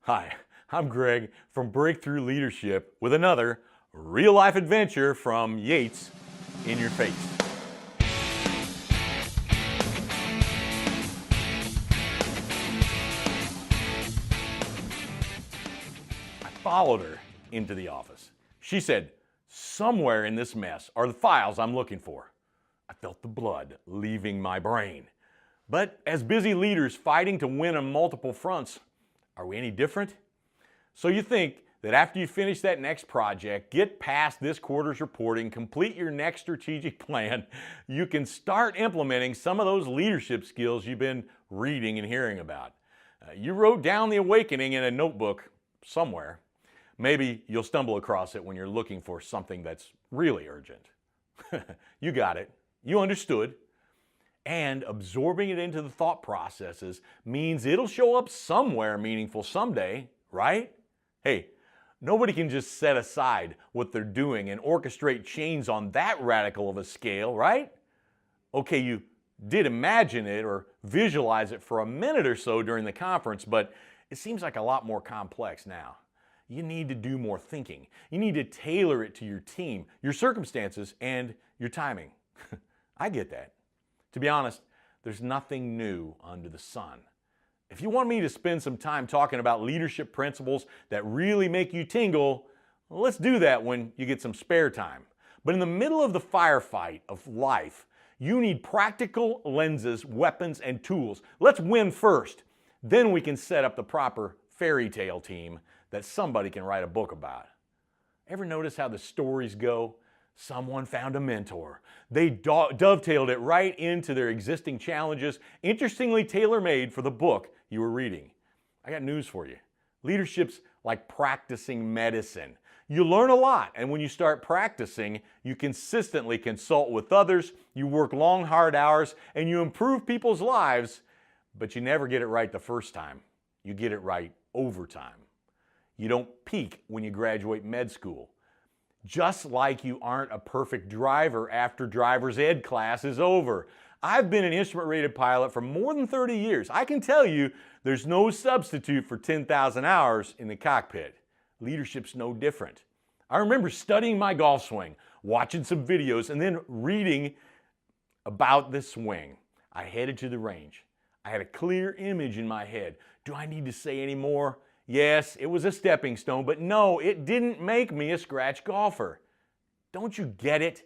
Hi, I'm Greg from Breakthrough Leadership with another real-life adventure from Yates in your face. I followed her into the office. She said, "Somewhere in this mess are the files I'm looking for." I felt the blood leaving my brain. But as busy leaders fighting to win on multiple fronts, are we any different? So you think that after you finish that next project, get past this quarter's reporting, complete your next strategic plan, you can start implementing some of those leadership skills you've been reading and hearing about. You wrote down the awakening in a notebook somewhere. Maybe you'll stumble across it when you're looking for something that's really urgent. You got it. You understood. And absorbing it into the thought processes means it'll show up somewhere meaningful someday, right? Hey, nobody can just set aside what they're doing and orchestrate change on that radical of a scale, right? Okay, you did imagine it or visualize it for a minute or so during the conference, but it seems like a lot more complex now. You need to do more thinking. You need to tailor it to your team, your circumstances, and your timing. I get that. To be honest, there's nothing new under the sun. If you want me to spend some time talking about leadership principles that really make you tingle, well, let's do that when you get some spare time. But in the middle of the firefight of life, you need practical lenses, weapons, and tools. Let's win first. Then we can set up the proper fairy tale team that somebody can write a book about. Ever notice how the stories go? Someone found a mentor. They dovetailed it right into their existing challenges, interestingly tailor-made for the book you were reading. I got news for you. Leadership's like practicing medicine. You learn a lot, and when you start practicing, you consistently consult with others, you work long, hard hours, and you improve people's lives, but you never get it right the first time. You get it right over time. You don't peak when you graduate med school. Just like you aren't a perfect driver after driver's ed class is over. I've been an instrument-rated pilot for more than 30 years. I can tell you there's no substitute for 10,000 hours in the cockpit. Leadership's no different. I remember studying my golf swing, watching some videos, and then reading about this swing. I headed to the range. I had a clear image in my head. Do I need to say any more? Yes, it was a stepping stone, but no, it didn't make me a scratch golfer. Don't you get it?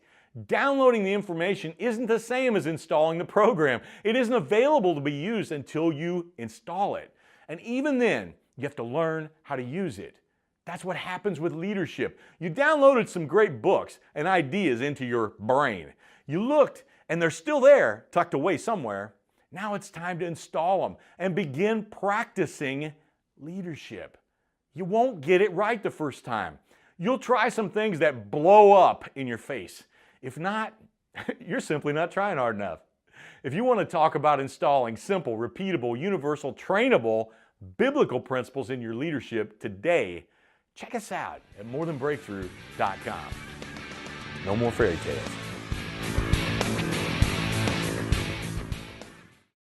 Downloading the information isn't the same as installing the program. It isn't available to be used until you install it. And even then, you have to learn how to use it. That's what happens with leadership. You downloaded some great books and ideas into your brain. You looked, and they're still there, tucked away somewhere. Now it's time to install them and begin practicing leadership. You won't get it right the first time. You'll try some things that blow up in your face. If not, you're simply not trying hard enough. If you want to talk about installing simple, repeatable, universal, trainable, biblical principles in your leadership today, check us out at morethanbreakthrough.com. No more fairy tales.